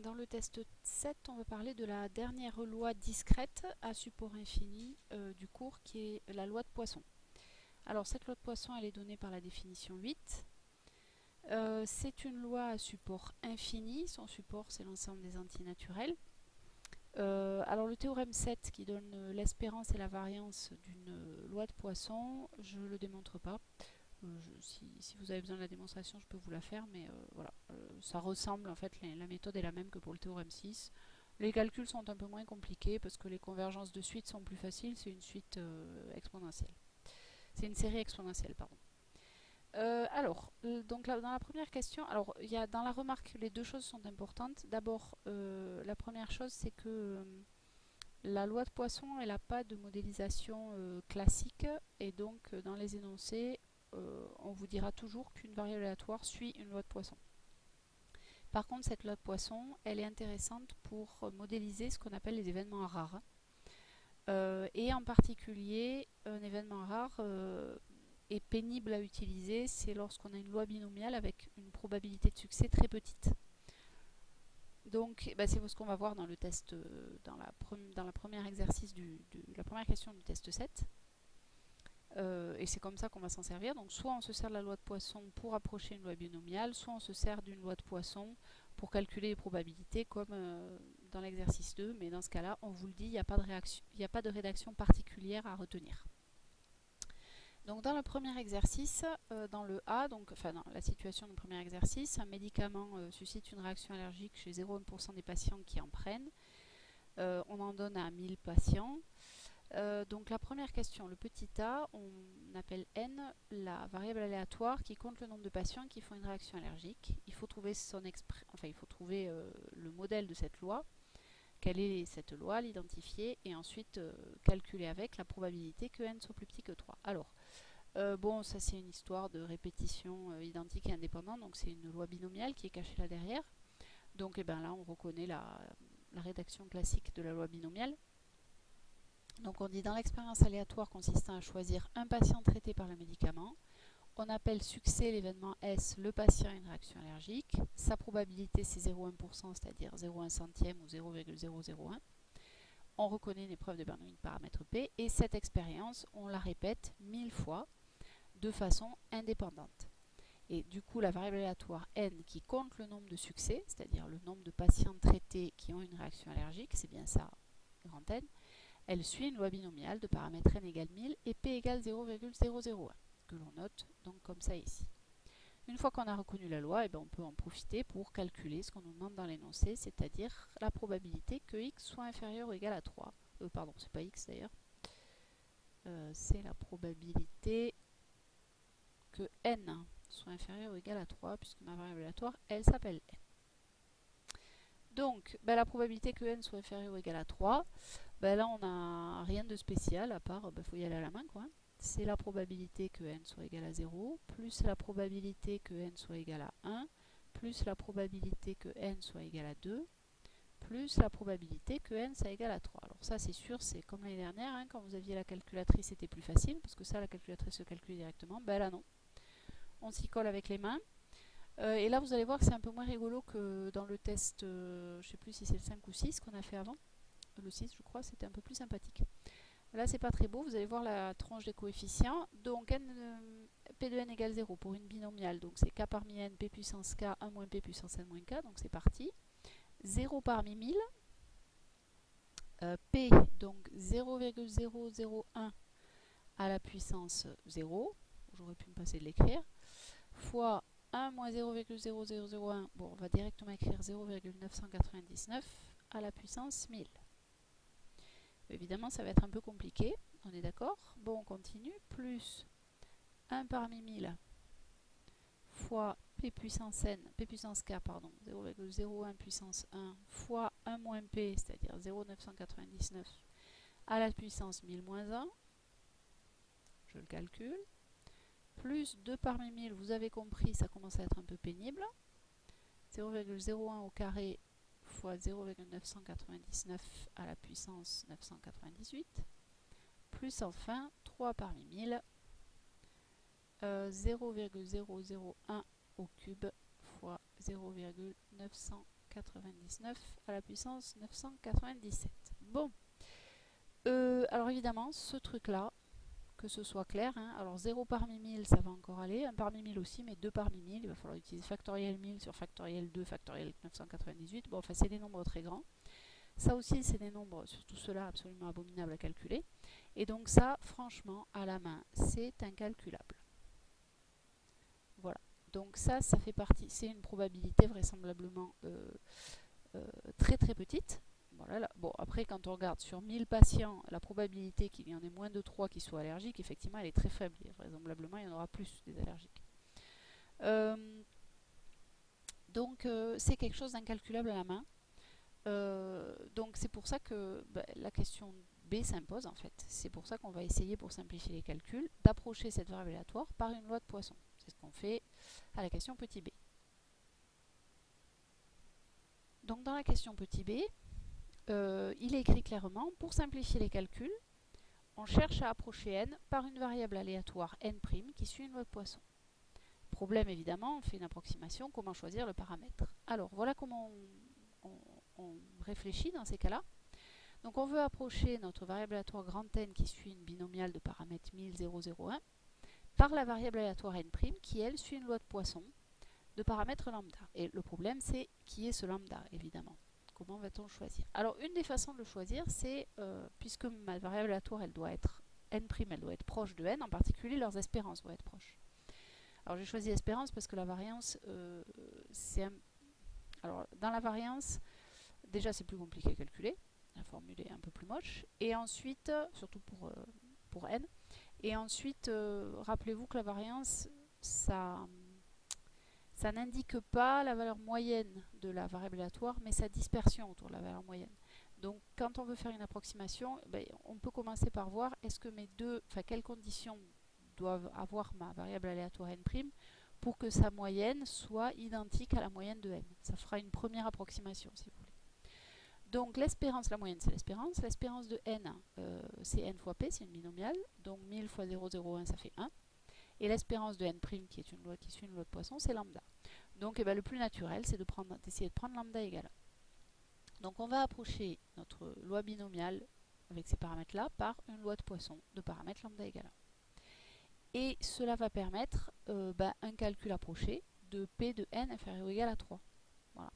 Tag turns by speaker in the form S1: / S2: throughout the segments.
S1: Dans le test 7, on va parler de la dernière loi discrète à support infini du cours qui est la loi de Poisson. Alors cette loi de Poisson, elle est donnée par la définition 8. C'est une loi à support infini, son support c'est l'ensemble des antinaturels. Alors le théorème 7 qui donne l'espérance et la variance d'une loi de Poisson, je ne le démontre pas. Si vous avez besoin de la démonstration, je peux vous la faire, mais voilà, ça ressemble en fait, la méthode est la même que pour le théorème 6. Les calculs sont un peu moins compliqués parce que les convergences de suite sont plus faciles, c'est une suite exponentielle. C'est une série exponentielle, pardon. Donc là, dans la première question, alors il y a dans la remarque, les deux choses sont importantes. D'abord, la première chose, c'est que la loi de Poisson, elle n'a pas de modélisation classique, et donc dans les énoncés, on vous dira toujours qu'une variable aléatoire suit une loi de Poisson. Par contre, cette loi de Poisson, elle est intéressante pour modéliser ce qu'on appelle les événements rares. Et en particulier, un événement rare est pénible à utiliser, c'est lorsqu'on a une loi binomiale avec une probabilité de succès très petite. Donc, c'est ce qu'on va voir dans le test, dans la première exercice la première question du test 7. Et c'est comme ça qu'on va s'en servir. Donc soit on se sert de la loi de Poisson pour approcher une loi binomiale, soit on se sert d'une loi de Poisson pour calculer les probabilités comme dans l'exercice 2. Mais dans ce cas-là, on vous le dit, il n'y a pas de rédaction particulière à retenir. Donc dans le premier exercice, dans le A, dans la situation du premier exercice, un médicament suscite une réaction allergique chez 0,1% des patients qui en prennent. On en donne à 1000 patients. Donc la première question, le petit a, on appelle n la variable aléatoire qui compte le nombre de patients qui font une réaction allergique. Il faut trouver, le modèle de cette loi, quelle est cette loi, l'identifier et ensuite calculer avec la probabilité que n soit plus petit que 3. Alors, ça c'est une histoire de répétition identique et indépendante, donc c'est une loi binomiale qui est cachée là derrière. Donc là on reconnaît la rédaction classique de la loi binomiale. Donc on dit dans l'expérience aléatoire consistant à choisir un patient traité par le médicament, on appelle succès l'événement S, le patient a une réaction allergique, sa probabilité c'est 0,1%, c'est-à-dire 0,1 centième ou 0,001. On reconnaît une épreuve de Bernoulli de paramètre P et cette expérience, on la répète 1000 fois de façon indépendante. Et du coup, la variable aléatoire n qui compte le nombre de succès, c'est-à-dire le nombre de patients traités qui ont une réaction allergique, c'est bien ça, grand N, elle suit une loi binomiale de paramètre n égale 1000 et p égale 0,001, que l'on note donc comme ça ici. Une fois qu'on a reconnu la loi, on peut en profiter pour calculer ce qu'on nous demande dans l'énoncé, c'est-à-dire la probabilité que x soit inférieur ou égal à 3. Pardon, c'est pas x d'ailleurs. C'est la probabilité que n soit inférieur ou égal à 3, puisque ma variable aléatoire, elle s'appelle n. Donc, la probabilité que n soit inférieur ou égal à 3, là on n'a rien de spécial, à part, faut y aller à la main, quoi. C'est la probabilité que n soit égal à 0, plus la probabilité que n soit égal à 1, plus la probabilité que n soit égal à 2, plus la probabilité que n soit égal à 3. Alors ça c'est sûr, c'est comme l'année dernière, hein, quand vous aviez la calculatrice c'était plus facile, parce que ça la calculatrice se calcule directement, là non. On s'y colle avec les mains. Et là vous allez voir que c'est un peu moins rigolo que dans le test, je ne sais plus si c'est le 5 ou 6 qu'on a fait avant. Le 6 je crois, c'était un peu plus sympathique. Là c'est pas très beau, vous allez voir la tranche des coefficients. Donc p de n égale 0 pour une binomiale, donc c'est k parmi n, p puissance k, 1 moins p puissance n moins k, donc c'est parti. 0 parmi 1000, p donc 0,001 à la puissance 0, j'aurais pu me passer de l'écrire, fois 1 moins 0,0001, on va directement écrire 0,999 à la puissance 1000. Évidemment, ça va être un peu compliqué, on est d'accord. On continue. Plus 1 parmi 1000 fois p puissance n, p puissance k, pardon, 0,01 puissance 1 fois 1 moins p, c'est-à-dire 0,999 à la puissance 1000 moins 1. Je le calcule. Plus 2 parmi 1000, vous avez compris, ça commence à être un peu pénible. 0,01 au carré fois 0,999 à la puissance 998, plus enfin 3 parmi 1000, 0,001 au cube fois 0,999. 99 à la puissance 997. Bon, alors évidemment, ce truc-là, que ce soit clair, hein, alors 0 parmi 1000, ça va encore aller, 1 parmi 1000 aussi, mais 2 parmi 1000, il va falloir utiliser factoriel 1000 sur factoriel 2, factoriel 998. Bon, enfin, c'est des nombres très grands. Ça aussi, c'est des nombres, surtout ceux-là, absolument abominables à calculer. Et donc ça, franchement, à la main, c'est incalculable. Voilà. Donc ça fait partie, c'est une probabilité vraisemblablement très très petite. Voilà, bon, après, quand on regarde sur 1000 patients, la probabilité qu'il y en ait moins de 3 qui soient allergiques, effectivement, elle est très faible. Et vraisemblablement, il y en aura plus des allergiques. Donc, c'est quelque chose d'incalculable à la main. Donc, c'est pour ça que la question B s'impose, en fait. C'est pour ça qu'on va essayer, pour simplifier les calculs, d'approcher cette variable aléatoire par une loi de Poisson. C'est ce qu'on fait à la question petit b. Donc, dans la question petit b, il est écrit clairement, pour simplifier les calculs, on cherche à approcher n par une variable aléatoire n' qui suit une loi de Poisson. Problème évidemment, on fait une approximation, comment choisir le paramètre. Alors voilà comment on réfléchit dans ces cas-là. Donc on veut approcher notre variable aléatoire grand N qui suit une binomiale de paramètres 1000, 0, 0, 1 par la variable aléatoire n' qui elle suit une loi de Poisson de paramètres lambda. Et le problème c'est qui est ce lambda évidemment. Comment va-t-on choisir? Alors une des façons de le choisir c'est, puisque ma variable aléatoire elle doit être n', elle doit être proche de n, en particulier leurs espérances doivent être proches. Alors j'ai choisi espérance parce que la variance, alors dans la variance, déjà c'est plus compliqué à calculer, la formule est un peu plus moche, et ensuite, surtout pour n, et ensuite, rappelez-vous que la variance, ça n'indique pas la valeur moyenne de la variable aléatoire, mais sa dispersion autour de la valeur moyenne. Donc quand on veut faire une approximation, on peut commencer par voir est-ce que quelles conditions doivent avoir ma variable aléatoire n' pour que sa moyenne soit identique à la moyenne de n. Ça fera une première approximation si vous voulez. Donc l'espérance, la moyenne c'est l'espérance. L'espérance de n, c'est n fois p, c'est une binomiale. Donc 1000 fois 0,01 ça fait 1. Et l'espérance de n', qui est une loi qui suit une loi de Poisson, c'est lambda. Donc le plus naturel, c'est d'essayer de prendre lambda égal 1. Donc on va approcher notre loi binomiale avec ces paramètres-là par une loi de Poisson de paramètres lambda égal 1. Et cela va permettre un calcul approché de P de n inférieur ou égal à 3. Voilà.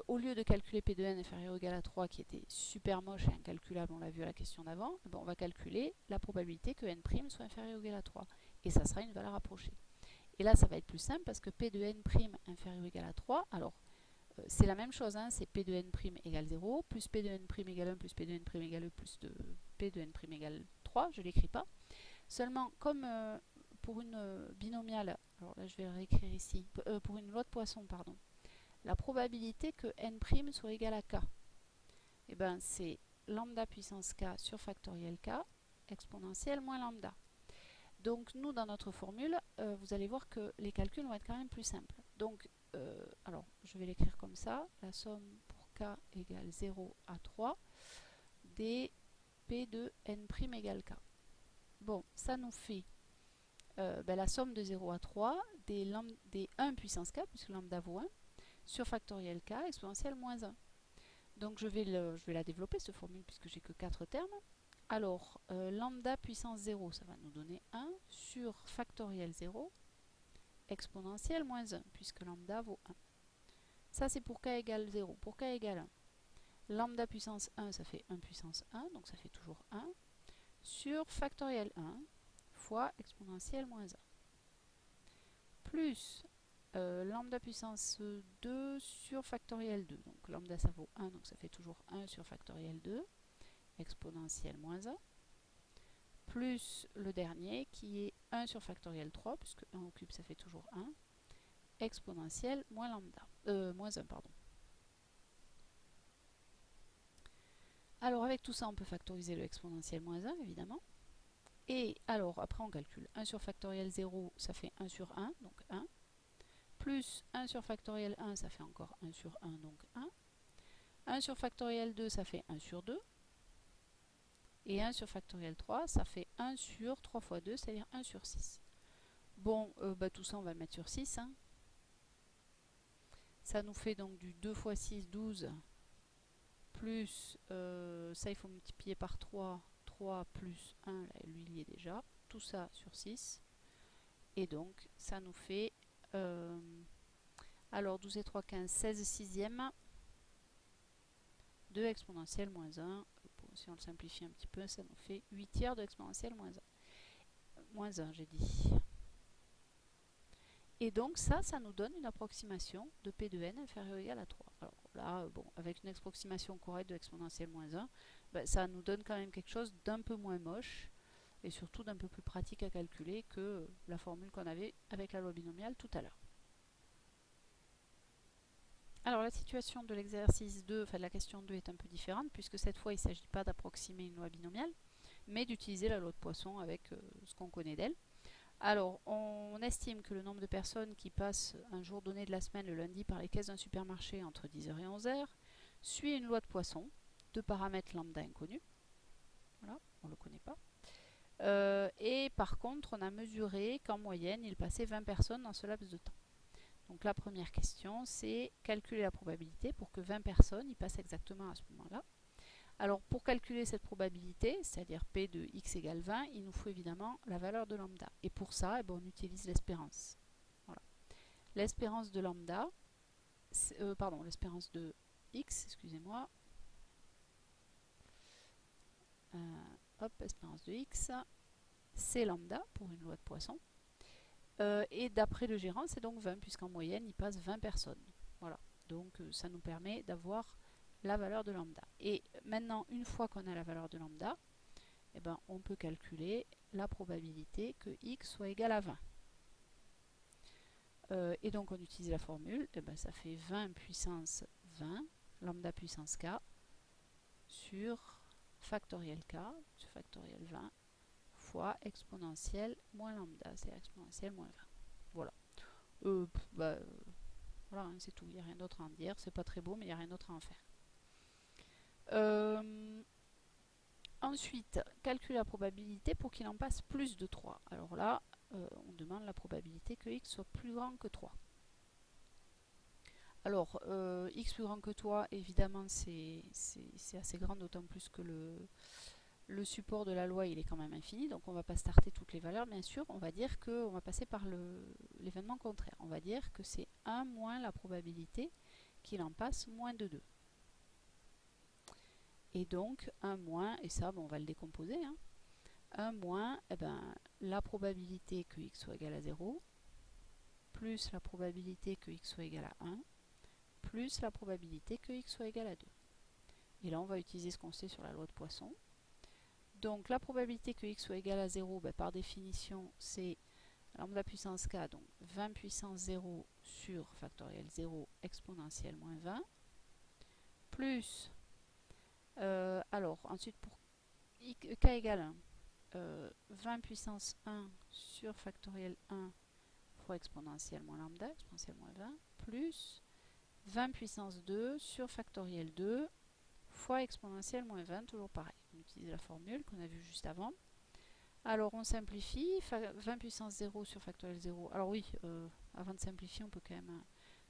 S1: Au lieu de calculer P de n inférieur ou égal à 3, qui était super moche et incalculable, on l'a vu à la question d'avant, on va calculer la probabilité que n' soit inférieur ou égal à 3. Et ça sera une valeur approchée. Et là, ça va être plus simple parce que P de n' inférieur ou égal à 3, alors c'est la même chose, hein, c'est P de n' égale 0, plus P de n' égale 1, plus P de n' égale 2, plus de P de n' égale 3, je ne l'écris pas. Seulement, comme pour une binomiale, alors là je vais le réécrire ici, pour une loi de Poisson, pardon, la probabilité que n' soit égal à k, et c'est lambda puissance k sur factoriel k exponentielle moins lambda. Donc nous, dans notre formule, vous allez voir que les calculs vont être quand même plus simples. Donc, alors, je vais l'écrire comme ça, la somme pour k égale 0 à 3 des p de n' égale k. Bon, ça nous fait la somme de 0 à 3 des 1 puissance k, puisque lambda vaut 1, sur factoriel k exponentielle moins 1. Donc je vais la développer, cette formule, puisque j'ai que 4 termes. Alors, lambda puissance 0, ça va nous donner 1 sur factoriel 0 exponentielle moins 1, puisque lambda vaut 1. Ça, c'est pour k égale 0. Pour k égale 1, lambda puissance 1, ça fait 1 puissance 1, donc ça fait toujours 1, sur factoriel 1 fois exponentielle moins 1. Plus lambda puissance 2 sur factoriel 2. Donc lambda, ça vaut 1, donc ça fait toujours 1 sur factoriel 2, exponentielle moins 1. Plus le dernier qui est 1 sur factoriel 3, puisque 1 au cube ça fait toujours 1, exponentielle moins lambda, moins 1 pardon. Alors avec tout ça on peut factoriser le exponentielle moins 1 évidemment. Et alors après on calcule 1 sur factoriel 0 ça fait 1 sur 1, donc 1. Plus 1 sur factoriel 1 ça fait encore 1 sur 1, donc 1. 1 sur factoriel 2 ça fait 1 sur 2. Et 1 sur factoriel 3, ça fait 1 sur 3 fois 2, c'est-à-dire 1 sur 6. Bon, tout ça, on va le mettre sur 6. Hein. Ça nous fait donc du 2 fois 6, 12, plus, ça il faut multiplier par 3, 3 plus 1, là, lui il y est déjà, tout ça sur 6, et donc ça nous fait, alors 12 et 3, 15, 16 sixièmes de exponentielle moins 1, si on le simplifie un petit peu, ça nous fait 8 tiers de exponentielle moins 1, moins 1 j'ai dit. Et donc ça nous donne une approximation de P de n inférieur ou égal à 3. Alors là, bon, avec une approximation correcte de exponentielle moins 1, ben, ça nous donne quand même quelque chose d'un peu moins moche et surtout d'un peu plus pratique à calculer que la formule qu'on avait avec la loi binomiale tout à l'heure. Alors la situation de l'exercice 2, enfin de la question 2 est un peu différente puisque cette fois il ne s'agit pas d'approximer une loi binomiale, mais d'utiliser la loi de Poisson avec ce qu'on connaît d'elle. Alors, on estime que le nombre de personnes qui passent un jour donné de la semaine le lundi par les caisses d'un supermarché entre 10h et 11h suit une loi de Poisson, de paramètres lambda inconnus. Voilà, on ne le connaît pas. Et par contre, on a mesuré qu'en moyenne, il passait 20 personnes dans ce laps de temps. Donc la première question, c'est calculer la probabilité pour que 20 personnes y passent exactement à ce moment-là. Alors pour calculer cette probabilité, c'est-à-dire P de x égale 20, il nous faut évidemment la valeur de lambda. Et pour ça, on utilise l'espérance. Voilà. L'espérance de lambda, pardon, l'espérance de x, excusez-moi. Hop, espérance de x, c'est lambda pour une loi de Poisson. Et d'après le gérant, c'est donc 20, puisqu'en moyenne, il passe 20 personnes. Voilà. Donc ça nous permet d'avoir la valeur de lambda. Et maintenant, une fois qu'on a la valeur de lambda, eh ben, on peut calculer la probabilité que x soit égal à 20. Et donc on utilise la formule, eh ben, ça fait 20 puissance 20, lambda puissance k, sur factoriel k, sur factoriel 20, fois exponentielle moins lambda, c'est exponentielle moins 20. Voilà. Voilà, hein, c'est tout, il n'y a rien d'autre à en dire, c'est pas très beau, mais il n'y a rien d'autre à en faire. Ensuite, calculer la probabilité pour qu'il en passe plus de 3. Alors là, on demande la probabilité que x soit plus grand que 3. Alors, x plus grand que 3, évidemment, c'est assez grand, d'autant plus que le support de la loi, il est quand même infini, donc on ne va pas starter toutes les valeurs, bien sûr. On va dire qu'on va passer par l'événement contraire. On va dire que c'est 1 moins la probabilité qu'il en passe moins de 2. Et donc 1 moins, et ça on va le décomposer, hein. 1 moins, eh ben, la probabilité que x soit égal à 0, plus la probabilité que x soit égal à 1, plus la probabilité que x soit égal à 2. Et là on va utiliser ce qu'on sait sur la loi de Poisson. Donc la probabilité que x soit égal à 0, ben, par définition c'est lambda puissance k, donc 20 puissance 0 sur factoriel 0 exponentielle moins 20, plus, alors ensuite pour k égale 1, 20 puissance 1 sur factoriel 1 fois exponentielle moins lambda, exponentielle moins 20, plus 20 puissance 2 sur factoriel 2 fois exponentielle moins 20, toujours pareil. On utilise la formule qu'on a vue juste avant. Alors on simplifie, 20 puissance 0 sur factoriel 0. Alors oui, avant de simplifier, on peut quand même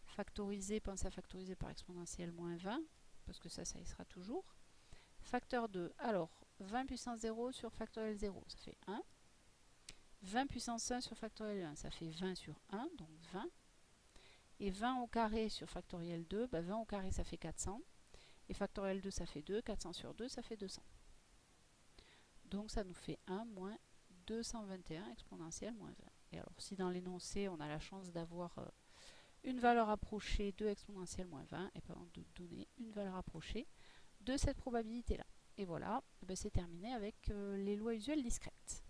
S1: factoriser, penser à factoriser par exponentielle moins 20, parce que ça y sera toujours. Facteur 2, alors 20 puissance 0 sur factoriel 0, ça fait 1. 20 puissance 1 sur factoriel 1, ça fait 20 sur 1, donc 20. Et 20 au carré sur factoriel 2, 20 au carré ça fait 400. Et factoriel 2 ça fait 2, 400 sur 2 ça fait 200. Donc ça nous fait 1 moins 221 exponentielle moins 20. Et alors si dans l'énoncé on a la chance d'avoir une valeur approchée de exponentielle moins 20, et bien on doit donner une valeur approchée de cette probabilité là. Et voilà, c'est terminé avec les lois usuelles discrètes.